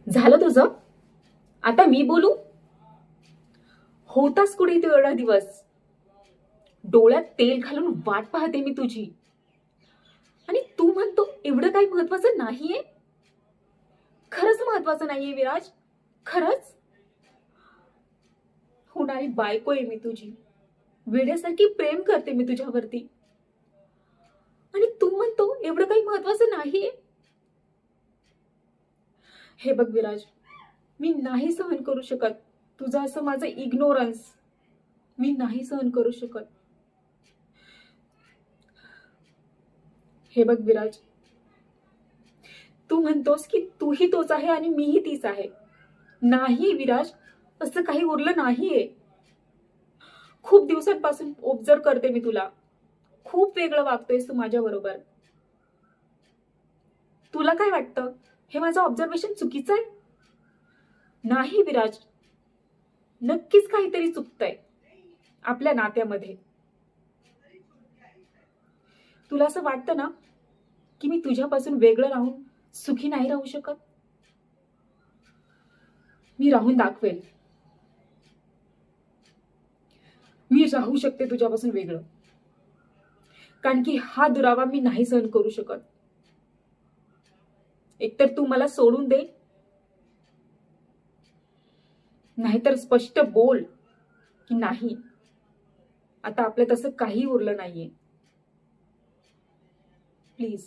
झालं तुझं? आता मी बोलू? होतास कुठे तू एवढा दिवस? डोळ्यात तेल घालून वाट पाहते मी तुझी. आणि तू म्हणतो एवढं काही महत्वाचं नाहीये? खरंच महत्वाचं नाहीये विराज? खरंच? होणारी बायको आहे मी तुझी. वेड्यासारखी प्रेम करते मी तुझ्यावरती. आणि तू म्हणतो एवढं काही महत्वाचं नाहीये? हे बघ विराज, मी नाही सहन करू शकत तुझं असं माझं इग्नोरन्स. मी नाही सहन करू शकत. हे बघ विराज, तू म्हणतोस की तूही तोच आहे आणि मीही तीच आहे. नाही विराज, असं काही उरलं नाहीये. खूप दिवसांपासून ऑब्झर्व करते मी तुला. खूप वेगळं वागतोयस तू माझ्या बरोबर. तुला काय वाटतं, हे माझं ऑब्झर्वेशन चुकीचं आहे? नाही विराज, नक्कीच काहीतरी चुकतंय आपल्या नात्यामध्ये. तुला असं वाटतं ना की मी तुझ्यापासून वेगळं राहून सुखी नाही राहू शकत? मी राहून दाखवेल. मी राहू शकते तुझ्यापासून वेगळं. कारण की हा दुरावा मी नाही सहन करू शकत. एकतर तू मला सोडून दे, नाहीतर स्पष्ट बोल की नाही, आता आपलं तसं काही उरलं नाहीये. प्लीज.